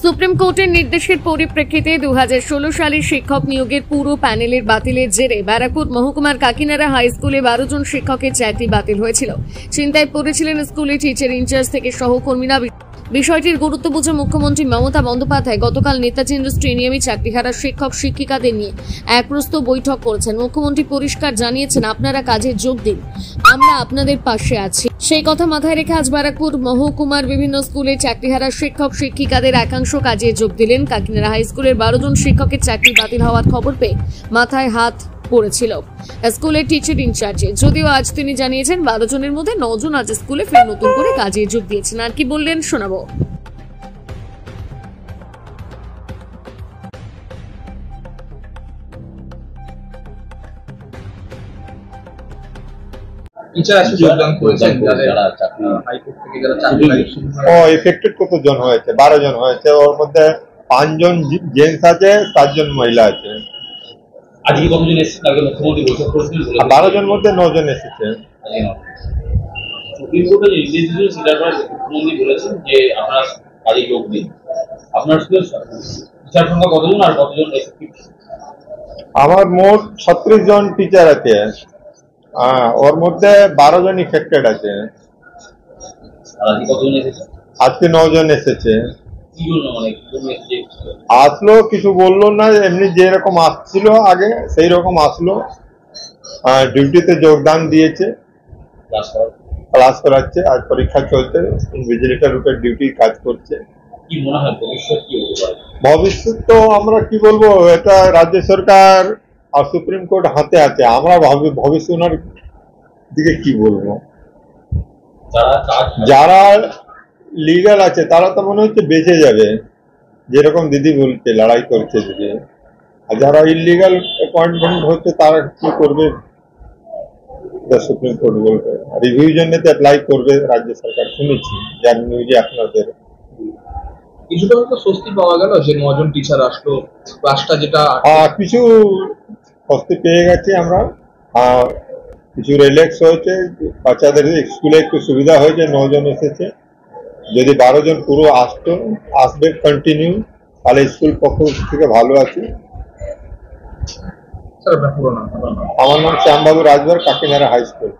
Supreme কোর্টের নির্দেশের পরিপ্রেক্ষিতে 2016 সালের শিক্ষক নিয়োগের পুরো প্যানেলের বাতিলের জেরে ব্যারাকপুর মহকুমার কাকিনাড়া হাই স্কুলে 12 জন শিক্ষকের চাকরি বাতিল হয়েছিল। চিন্তায় পড়েছিলেন স্কুলে টিচার ইনচার্জ থেকে সহকর্মীরা। বিষয়টির গুরুত্ব বুঝে মুখ্যমন্ত্রী মমতা বন্দ্যোপাধ্যায় গতকাল নেতাজি স্টেডিয়ামে চাকরিহারা শিক্ষক শিক্ষিকাদের নিয়ে এক প্রস্তুত বৈঠক করেছেন। মুখ্যমন্ত্রী পরিষ্কার জানিয়েছেন, আপনারা কাজে যোগ দিন, আমরা আপনাদের পাশে আছি। সেই কথা মাথায় রেখে আজ ব্যারাকপুর মহকুমার বিভিন্ন স্কুলে চাকরিহারা শিক্ষক শিক্ষিকাদের একাংশ কাজে যোগ দিলেন। কাকিনাড়া হাই স্কুলের 12 জন শিক্ষকের চাকরি বাতিল হওয়ার খবর পেয়ে মাথায় হাত পড়েছিল স্কুলের টিচার ইনচার্জে। যদিও আজ তিনি জানিয়েছেন 12 জনের মধ্যে 9 জন আজ স্কুলে ফের নতুন করে কাজে যোগ দিয়েছেন। আর কি বললেন শোনাবো। এফেক্টেড কতজন হয়েছে? 12 জন হয়েছে। ওর মধ্যে 5 জন জেন্টস আছে, 7 জন মহিলা আছে। আজকে কতজন এসেছে? আগে মুখ্যমন্ত্রী বৈঠক করেছিলেন, 12 জন মধ্যে 9 জন এসেছে। সুপ্রিম কোর্টের নির্দেশ দিয়েছিল, সেটার পর মুখ্যমন্ত্রী বলেছেন যে আপনারা কাজে যোগ দিন। আপনার স্কুলের টিচার সংখ্যা কতজন আর কতজন এফেক্টিভ? আমার মোট 36 জন টিচার আছে, ওর মধ্যে 12 জন ইফেক্টেড আছে। আর আজকে কতজন এসেছে? আজকে 9 জন এসেছে। কি জন্য, মানে কি জন্য এসেছে? আসলো, কিছু বললো না, এমনি যেরকম আসছিল আগে সেই রকম আসলো। ডিউটিতে যোগদান দিয়েছে, ক্লাস করাচ্ছে। আজ পরীক্ষা চলছে, ইনভিজিলেটর রূপে ডিউটি কাজ করছে। কি মনে হয় ভবিষ্যৎ কি হতে পারে? ভবিষ্যৎ তো আমরা কি বলবো, এটা রাজ্য সরকার আর সুপ্রিম কোর্ট হাতে আছে। আমরা ভবিষ্যৎ দিকে কি বলবো। যারা লিগাল আছে তারা তো মনে হচ্ছে বেঁচে যাবে, যেরকম দিদি বলছে, লড়াই করছে দিদি। আর যারা ইলিগাল অ্যাপয়েন্টমেন্ট হচ্ছে তারা কি করবে, সুপ্রিম কোর্ট বলবে। রিভিউ জন্য অ্যাপ্লাই করবে রাজ্য সরকার, শুনেছি, যার নিউজে আপনাদের। কিছুটা তো স্বস্তি পাওয়া গেল যে 9 জন টিচার আসলো, ক্লাসটা যেটা কিছু স্বস্তি পেয়ে গেছি আমরা। কিছু রিল্যাক্স হয়েছে, বাচ্চাদের স্কুলে একটু সুবিধা হয়েছে। 9 জন এসেছে, যদি 12 জন পুরো আসবে কন্টিনিউ, তাহলে স্কুল পক্ষ থেকে ভালো আছে। আমার নাম শ্যামবাবু রাজভর, কাকিনাড়া হাই স্কুল।